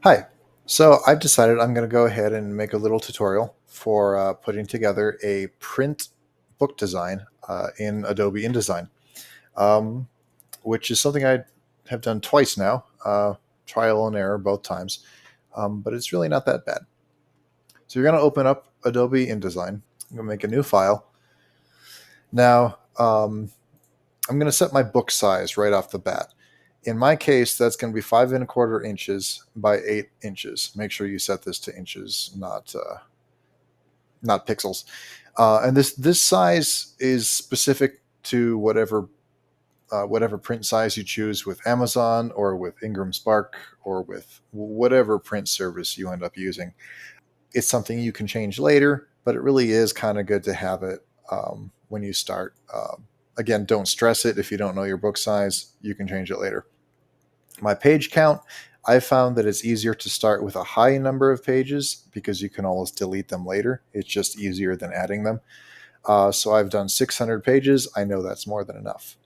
Hi. So I've decided I'm going to go ahead and make a little tutorial for putting together a print book design in Adobe InDesign, um, which is something I have done twice now, trial and error both times, but it's really not that bad. So you're going to open up Adobe InDesign. I'm going to make a new file. Now, I'm going to set my book size right off the bat. In my case, that's going to be 5¼ inches by 8 inches. Make sure you set this to inches, not pixels. And this size is specific to whatever print size you choose with Amazon or with Ingram Spark or with whatever print service you end up using. It's something you can change later, but it really is kind of good to have it when you start. Again, don't stress it if you don't know your book size. You can change it later. My page count, I found that it's easier to start with a high number of pages because you can always delete them later. It's just easier than adding them. So I've done 600 pages. I know that's more than enough.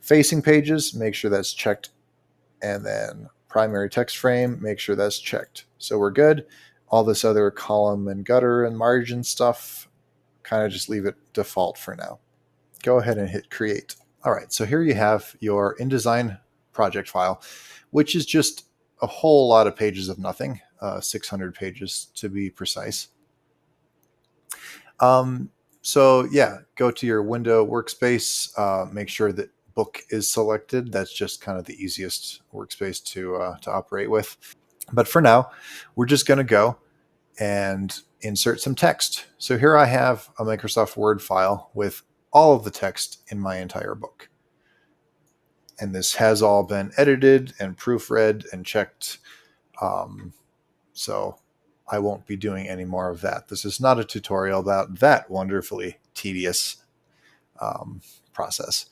Facing pages, make sure that's checked. And then primary text frame, make sure that's checked. So we're good. All this other column and gutter and margin stuff, kind of just leave it default for now. Go ahead and hit create. All right, so here you have your InDesign project file, which is just a whole lot of pages of nothing, 600 pages to be precise. So yeah, go to your window workspace, make sure that book is selected. That's just kind of the easiest workspace to operate with. But for now, we're just going to go and insert some text. So here I have a Microsoft Word file with all of the text in my entire book. And this has all been edited and proofread and checked. So I won't be doing any more of that. This is not a tutorial about that wonderfully tedious process.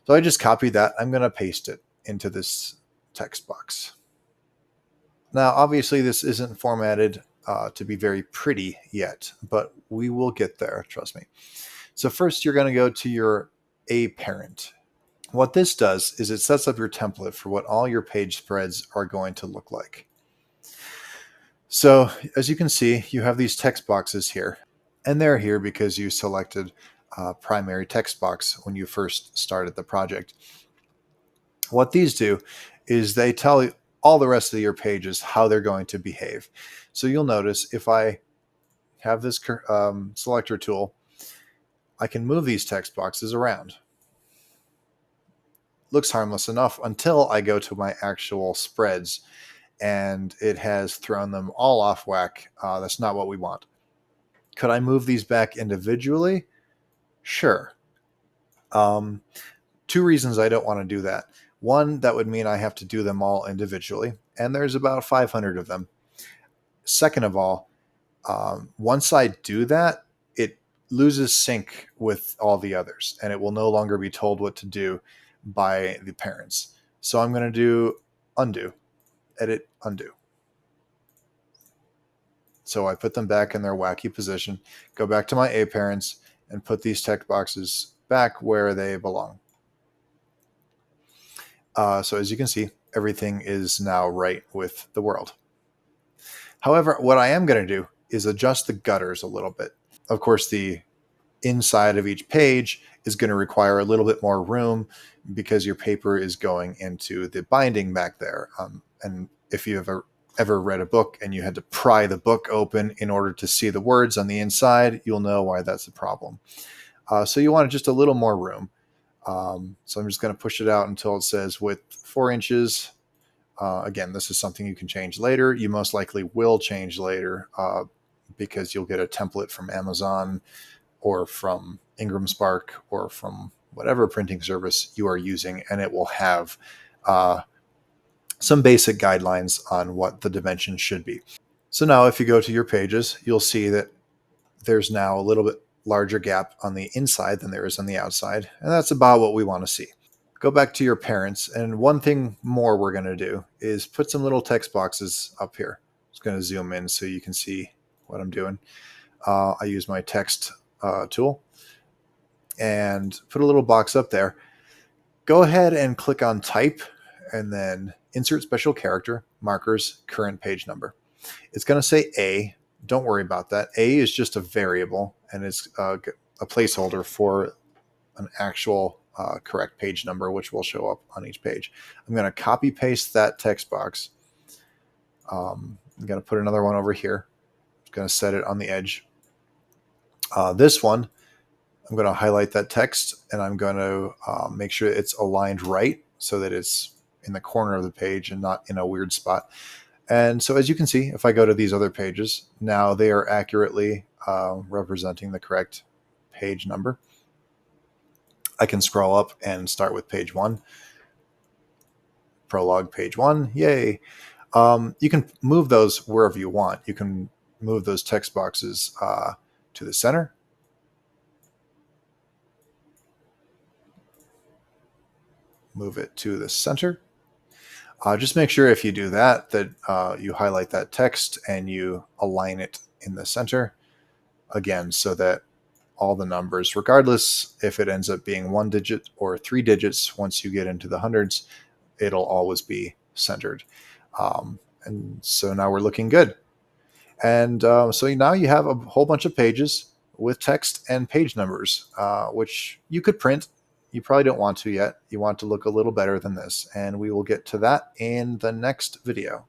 So I just copied that. I'm going to paste it into this text box. Now, obviously, this isn't formatted to be very pretty yet, but we will get there, trust me. So first, you're going to go to your A parent. What this does is it sets up your template for what all your page spreads are going to look like. So as you can see, you have these text boxes here, and they're here because you selected primary text box when you first started the project. What these do is they tell you all the rest of your pages how they're going to behave. So you'll notice if I have this selector tool, I can move these text boxes around. Looks harmless enough until I go to my actual spreads and it has thrown them all off whack. That's not what we want. Could I move these back individually? Sure. Two reasons I don't want to do that. One, that would mean I have to do them all individually, and there's about 500 of them. Second of all, once I do that, it loses sync with all the others, and it will no longer be told what to do by the parents. So I'm going to do undo, edit, undo. So I put them back in their wacky position, go back to my A parents, and put these text boxes back where they belong. So as you can see, everything is now right with the world. However, what I am going to do is adjust the gutters a little bit. Of course, the inside of each page is going to require a little bit more room because your paper is going into the binding back there. And if you ever read a book and you had to pry the book open in order to see the words on the inside, you'll know why that's a problem. So you want just a little more room. So I'm just going to push it out until it says width 4 inches. Again, this is something you can change later. You most likely will change later because you'll get a template from Amazon or from Ingram Spark or from whatever printing service you are using, and it will have some basic guidelines on what the dimensions should be. So now if you go to your pages, you'll see that there's now a little bit larger gap on the inside than there is on the outside, and that's about what we want to see. Go back to your parents, and one thing more we're going to do is put some little text boxes up here. I'm just going to zoom in so you can see what I'm doing. I use my text tool and put a little box up there. Go ahead and click on type and then insert special character, markers, current page number. It's going to say A. Don't worry about that. A is just a variable, and it's a placeholder for an actual correct page number, which will show up on each page. I'm going to copy paste that text box. I'm going to put another one over here. I'm going to set it on the edge. This one, I'm going to highlight that text, and I'm going to make sure it's aligned right so that it's in the corner of the page and not in a weird spot. And so as you can see, if I go to these other pages, now they are accurately representing the correct page number. I can scroll up and start with page 1. Prologue page 1, yay. You can move those wherever you want. You can move those text boxes to the center. Move it to the center. Just make sure if you do that, that you highlight that text and you align it in the center again, so that all the numbers, regardless if it ends up being 1 digit or 3 digits, once you get into the hundreds, it'll always be centered. And so now we're looking good. And so now you have a whole bunch of pages with text and page numbers, which you could print. You probably don't want to yet. You want to look a little better than this. And we will get to that in the next video.